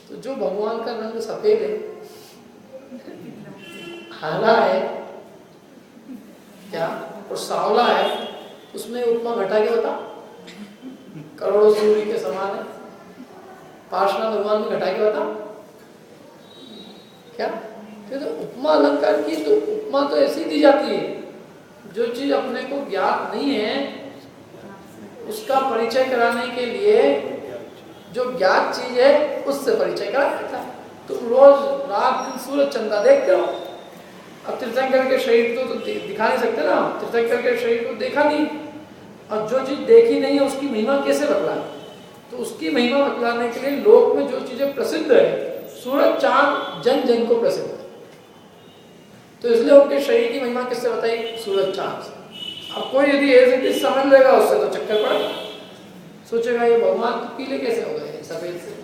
S1: तो जो भगवान का रंग सफेद है, हरा है क्या और सांवला है, उसमें उपमा घटा के बता, करोड़ों सूर्य के समान है। पार्श्वनाथ भगवान में घटा के बता क्या? तो उपमा अलंकार की तो उपमा तो ऐसी दी जाती है, जो चीज अपने को ज्ञात नहीं है उसका परिचय कराने के लिए जो ज्ञात चीज है उससे परिचय करा देता है। तुम रोज रात दिन सूरज चंद्रा देखते हो। अब तीर्थंकर के शरीर को तो दिखा नहीं सकते ना, तीर्थंकर के शरीर को देखा नहीं, और जो चीज देखी नहीं है उसकी महिमा कैसे बतलाए? तो उसकी महिमा बतलाने के लिए लोक में जो चीजें प्रसिद्ध है, सूरज चांद जन जन को प्रसिद्ध है, तो इसलिए उनके शरीर की महिमा किससे बताई? सूरज चांद से। अब कोई यदि एज इट इज समझ लेगा उससे तो चक्कर पड़ेगा, सोचेगा ये भगवान तो पीले कैसे हो गए सफेद से,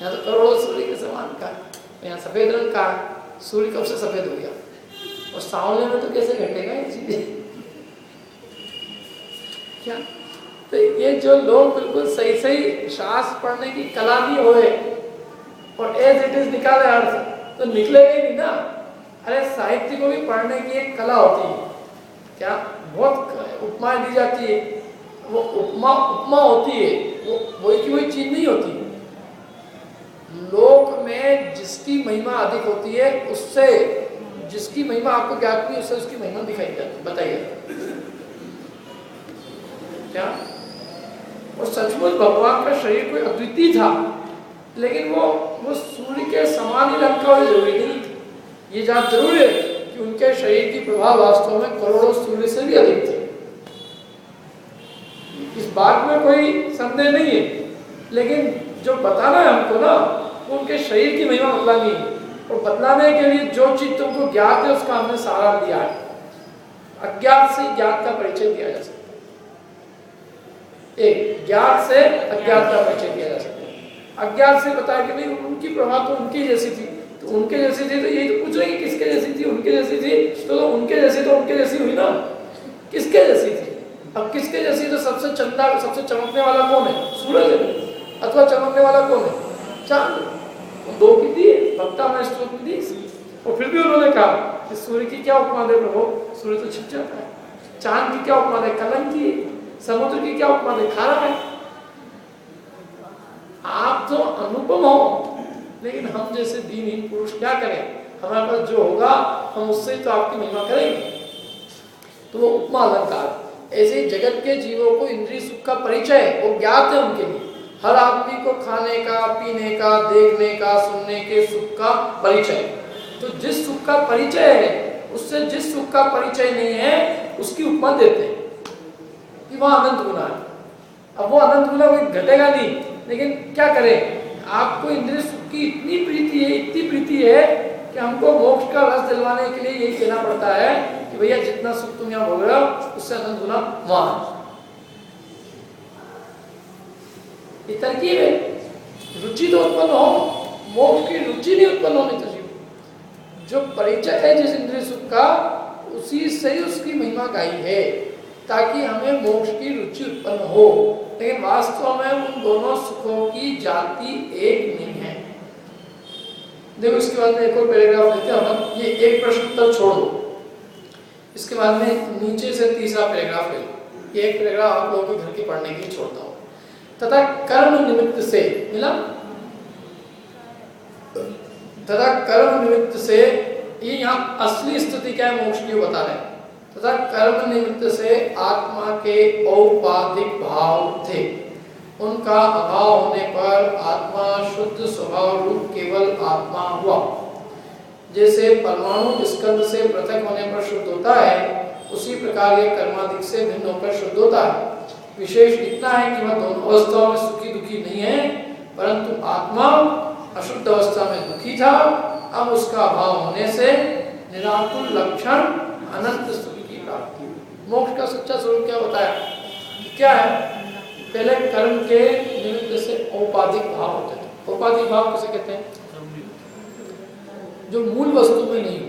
S1: यहाँ तो करोड़ों सूर्य के समान का है, यहाँ सफेद रंग का है, सूर्य कब से सफेद हो गया? और सांवले में तो कैसे घटेगा ये चीजें क्या? तो ये जो लोग बिल्कुल सही सही शास्त्र पढ़ने की कला नहीं होए और एज इट इज निकाले अर्थ, तो निकलेगा ही नहीं ना। अरे साहित्य को भी पढ़ने की एक कला होती है क्या? बहुत उपमाएं दी जाती है, वो उपमा होती है, वो वही की वही चीज नहीं होती। लोक में जिसकी महिमा अधिक होती है उससे, जिसकी महिमा आपको ज्ञात नहीं उससे उसकी महिमा दिखाई जाती, बताइए क्या? और सचमुच भगवान का शरीर कोई अद्वितीय था, लेकिन वो सूर्य के समान ही रंग का जरूरी नहीं। ये जान जरूर है कि उनके शरीर की प्रभाव वास्तव में करोड़ों सूर्य से भी अधिक थे, इस बात में कोई संदेह नहीं है। लेकिन जो बताना है हमको ना, वो उनके शरीर की महिमा बतलानी है, और बतलाने के लिए जो चीज तुमको ज्ञात है उसका हमने सारा दिया है। अज्ञात से ज्ञात का परिचय दिया जा सकता है, एक ज्ञात से अज्ञात का परिचय दिया जा सकता है। अज्ञात से बताया कि नहीं उनकी प्रभा तो उनकी जैसी थी, तो उनके जैसी थी, तो यही तो पूछ रहे कि किसके जैसी थी? उनके जैसी थी तो उनके जैसी तो उनके जैसी हुई ना, किसके जैसी थी? अब किसके जैसी? तो सबसे चंदा, सबसे चमकने वाला कौन है? सूरज है। अथवा चमकने वाला कौन है? चांद। दो की दी भक्ता में स्त्रोत में दी, और फिर भी उन्होंने कहा कि सूर्य की क्या उपमा दे प्रभु, सूर्य तो छिप जाता है। चांद की क्या उपमा दे? कलंकी। समुद्र की क्या उपमा दे? खारा है। आप तो अनुपम हो, लेकिन हम जैसे दीनहीन पुरुष क्या करें? हमारे पास जो होगा हम उससे तो आपकी महिमा करेंगे। तो वो उपमा अलंकार। ऐसे ही जगत के जीवों को इंद्रिय सुख का परिचय वो ज्ञात है उनके लिए। हर आदमी को खाने का, पीने का, देखने का, सुनने के सुख का परिचय। तो जिस सुख का परिचय है उससे जिस सुख का परिचय नहीं है उसकी उपमा देते हैं कि वह अनंत गुना है। अब वो अनंत गुना कोई घटेगा नहीं, लेकिन क्या करें? आपको इंद्रिय सुख की इतनी प्रीति है कि हमको मोक्ष का रस दिलवाने के लिए यही कहना पड़ता है कि भैया जितना सुख तुम यहाँ भोग रहे हो उससे अनंत गुना वहां। ये तरकीब है। रुचि तो उत्पन्न हो, मोक्ष की रुचि नहीं उत्पन्न होनी चाहिए। जो परिचय है जिस इंद्रिय सुख का, उसी से ही उसकी महिमा गाई है, ताकि हमें मोक्ष की रुचि उत्पन्न हो। लेकिन वास्तव में उन दोनों सुखों की जाति एक नहीं है। देखो इसके बाद में एक और पैराग्राफ लेते हैं, ये एक प्रश्न उत्तर छोड़ दो, इसके बाद में नीचे से तीसरा पैराग्राफ ले लो। ये एक पैराग्राफ आप लोगों के घर के पढ़ने के लिए छोड़ता हूँ। तथा कर्म निमित्त से मिला, तथा कर्म निमित्त से, ये यहाँ असली स्थिति क्या है मोक्ष की बता रहे हैं। तथा कर्म निमित्त से आत्मा के औपाधिक भाव थे, उनका अभाव होने पर आत्मा शुद्ध स्वभाव रूप केवल आत्मा हुआ। जैसे परमाणु स्कंद से पृथक होने पर शुद्ध होता है, उसी प्रकार ये कर्माधिक से भिन्न होकर शुद्ध होता है। विशेष इतना है कि वह दोनों अवस्थाओं में सुखी दुखी नहीं है, परंतु आत्मा अशुद्ध अवस्था में दुखी था। अब उसका अभाव होने से निराकुल लक्षण अनंत सुख की प्राप्ति। मोक्ष का सच्चा स्वरूप क्या बताया? क्या है? पहले कर्म के निमित्त से औपाधिक भाव होते थे। औपाधिक भाव किसे कहते हैं? जो मूल वस्तु में नहीं हो।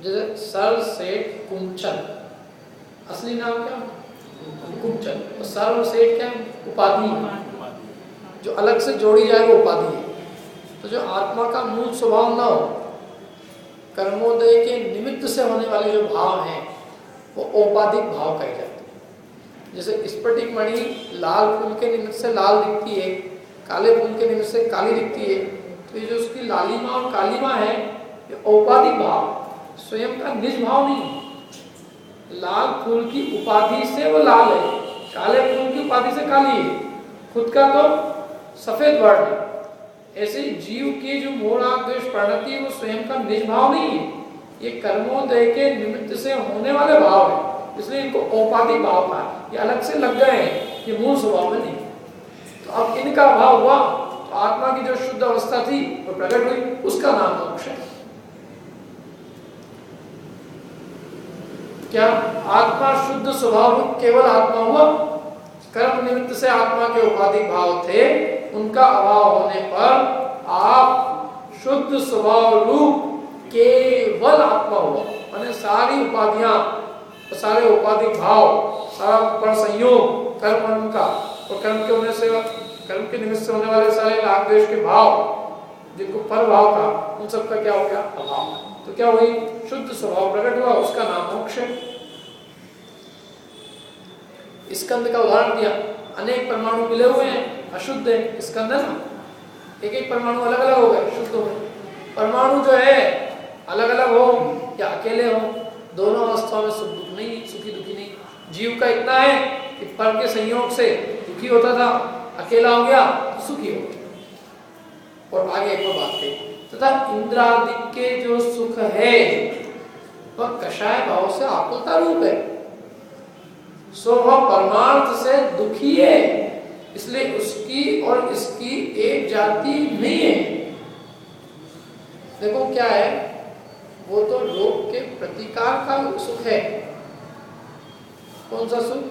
S1: जैसे सर सेठ कुंचन, असली नाम क्या? कुंचन। और सर और सेठ क्या? उपाधि, जो अलग से जोड़ी जाए वो उपाधि है। तो जो आत्मा का मूल स्वभाव ना हो, कर्मोदय के निमित्त से होने वाले जो भाव हैं वो औपाधिक भाव कहे जाते हैं। जैसे स्फटिक मणि लाल फूल के निमित्त से लाल दिखती है, काले फूल के निमित्त से काली दिखती है, तो ये जो उसकी लालिमा और कालीमा है ये औपाधिक भाव, स्वयं का निज भाव नहीं। लाल फूल की उपाधि से वो लाल है, काले फूल की उपाधि से काली है, खुद का तो सफेद वर्ण है। ऐसे जीव की जो मोह राग द्वेष प्रणति वो स्वयं का निज भाव नहीं है, ये कर्मोदय के निमित्त से होने वाले भाव है, इसलिए इनको औपाधिक भाव कहा। ये अलग से लग गए हैं, ये मूल स्वभाव में नहीं। तो अब इनका अभाव हुआ तो आत्मा की जो शुद्ध अवस्था थी वो प्रकट हुई, उसका नाम मोक्ष है। क्या आत्मा शुद्ध स्वभाव केवल आत्मा हुआ? कर्म निमित्त से आत्मा के उपाधिक भाव थे, उनका अभाव होने पर आप शुद्ध स्वभाव रूप केवल आत्मा हुआ। माने सारी उपाधियां, सारे उपाधिक भाव, सारा पर संयोग कर्म का, और कर्म के होने से, कर्म के निमित्त से होने वाले सारे राग द्वेष के भाव जिनको पर भाव का, उन सब का क्या हो गया? अभाव। तो क्या हुई? शुद्ध स्वभाव प्रकट हुआ, उसका नाम मोक्ष है। स्कंद का उदाहरण दिया, अनेक परमाणु मिले हुए हैं, अशुद्ध है, स्कंद है ना, एक एक परमाणु अलग अलग हो गए, शुद्ध हो गए। परमाणु जो है अलग अलग हो या अकेले हो, दोनों अवस्थाओं में सुख दुख नहीं, सुखी दुखी नहीं। जीव का इतना है कि पर के संयोग से दुखी होता था, अकेला हो गया तो सुखी हो गया। और आगे एक और बात कही, तथा इंद्रादि के जो सुख है वह कषाय भाव से आकुलता रूप है, सो वह परमार्थ से दुखी है, इसलिए उसकी और इसकी एक जाति नहीं है। देखो क्या है, वो तो लोक के प्रतिकार का सुख है। कौन सा सुख?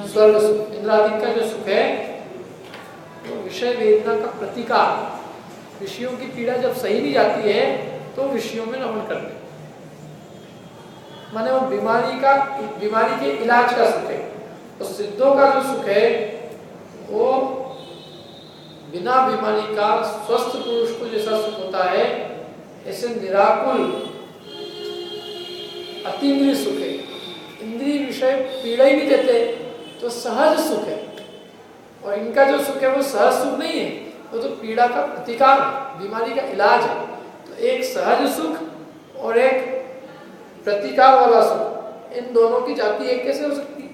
S1: स्वर्ग सुख। इंद्रादि का जो सुख है वो विषय वेदना का प्रतिकार, विषयों की पीड़ा जब सही नहीं जाती है तो विषयों में रमण करते, माने वो बीमारी के इलाज का सुख है। तो सिद्धों का जो सुख है वो बिना बीमारी का स्वस्थ पुरुष को जैसा सुख होता है, ऐसे निराकुल अतीन्द्रिय सुख है। इंद्रिय विषय पीड़ा ही नहीं देते तो सहज सुख है, और इनका जो सुख है वो सहज सुख नहीं है, वो तो पीड़ा का प्रतिकार है, बीमारी का इलाज है। तो एक सहज सुख और एक प्रतिकार वाला सुख, इन दोनों की जाति एक कैसे हो सकती है?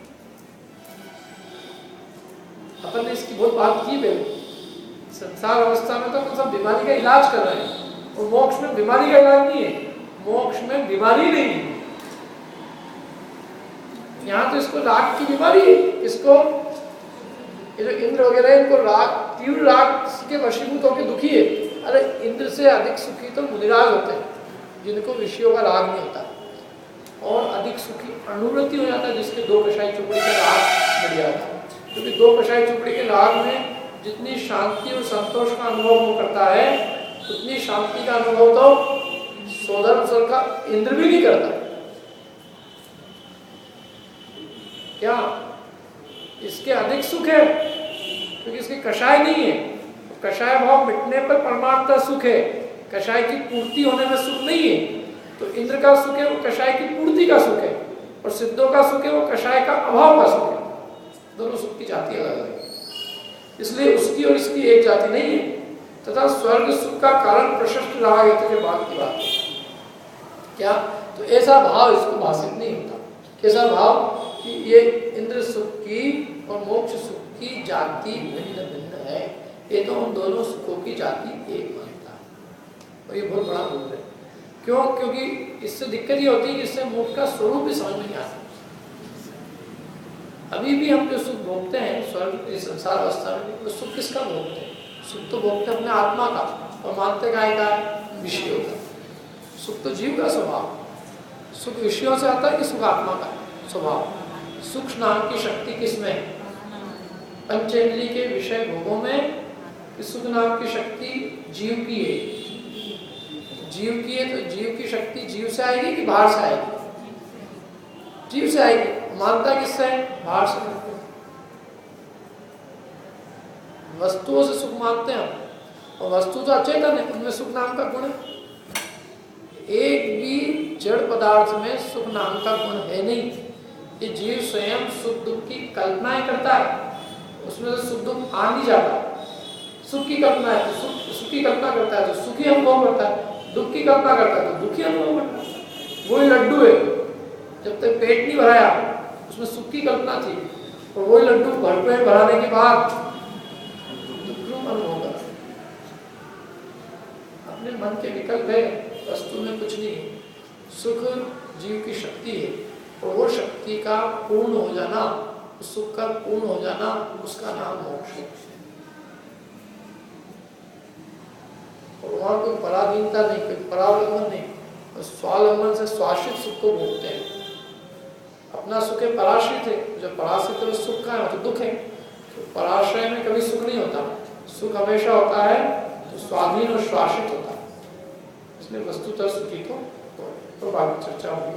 S1: अपन ने इसकी बहुत बात की पहले। संसार अवस्था में तो सब बीमारी का इलाज कर रहे हैं, और मोक्ष में बीमारी का इलाज नहीं है, मोक्ष में बीमारी नहीं है। यहाँ तो इसको राग की बीमारी है, इसको ये जो इंद्र वगैरह इनको राग, तीव्र राग के वशीभूत होकर दुखी है। अरे इंद्र से अधिक सुखी तो मुनिराज होते हैं, जिनको विषयों का राग नहीं होता, और अधिक सुखी अनुवृत्ति हो जाता है, जिसके दो कषाय चुपड़ी का राग बढ़ जाता है। क्योंकि दो कषाय चुपड़ी के राग में जितनी शांति और संतोष का अनुभव वो करता है, उतनी शांति का अनुभव तो सोधर्म स्वर का इंद्र भी नहीं करता। क्या इसके अधिक सुख है, क्योंकि इसके कषाय नहीं है। तो कषाय भाव मिटने पर परमार्थ सुख है, कषाय की पूर्ति होने में सुख नहीं है। तो इंद्र का सुख है वो कषाय की पूर्ति का सुख है, और सिद्धों का सुख है वो कषाय का अभाव का सुख है। दोनों सुख की जाति अलग अलग है, इसलिए उसकी और इसकी एक जाति नहीं है। तथा स्वर्ग सुख का कारण प्रशस्त राग है, तो बात की बात क्या, तो ऐसा भाव इसको भाषित नहीं होता। कैसा भाव कि ये इंद्र सुख की और मोक्ष सुख की जाति भिन्न भिन्न है, ये तो उन दोनों सुखों की जाति एक मानता है। और ये बहुत बड़ा भूल है। क्यों? क्योंकि इससे दिक्कत ये होती है कि इससे मोक्ष का स्वरूप भी समझ नहीं आता। अभी भी हम जो सुख भोगते हैं स्वर्ग की संसार अवस्था में, वो सुख किसका भोगते हैं? सुख तो भोगते हैं अपने आत्मा का, और मानते काय का है? विषयों का। सुख तो जीव का स्वभाव, सुख विषयों से आता है कि सुख आत्मा का स्वभाव। सुख नाम की शक्ति किसमें? पंचेंद्रिय के विषय भोगों में। सुख नाम की शक्ति जीव की है, जीव की है। तो जीव की शक्ति जीव से आएगी कि बाहर से आएगी? जीव से आएगी। मानता किससे है? बाहर से। वस्तुओं से सुख मानते हैं हम, और वस्तु तो अचेतन है, उनमें सुख नाम का गुण है। एक भी जड़ पदार्थ में सुख नाम का गुण है नहीं। ये जीव स्वयं सुख दुख की कल्पनाएं करता है, उसमें से सुख दुख आ नहीं जाता। सुख की कल्पना है तो सुख की कल्पना करता है तो सुखी अनुभव करता है, दुख की कल्पना करता है तो दुखी अनुभव करता है। वही लड्डू है, जब तक पेट नहीं भराया उसमें सुख की कल्पना थी, और वही लड्डू भरपेट भराने के बाद दुख अनुभव करता है। अपने मन के विकल्प है, वस्तु में कुछ नहीं है। सुख जीव की शक्ति है, और वो शक्ति का पूर्ण हो जाना, उस सुख का पूर्ण हो जाना, उसका नाम मोक्ष है। और वहां कोई पराधीनता नहीं, कोई परावलंबन नहीं, स्वावलंबन से स्वाश्रित सुख को भोगते हैं। अपना सुख है पराश्रित है, जब पराश्रित है सुख का है तो दुख है। तो पराश्रय में कभी सुख नहीं होता, सुख हमेशा होता है तो स्वाधीन और श्वासित होता है। इसलिए वस्तुतः सुखी तो बाद में चर्चा होगी।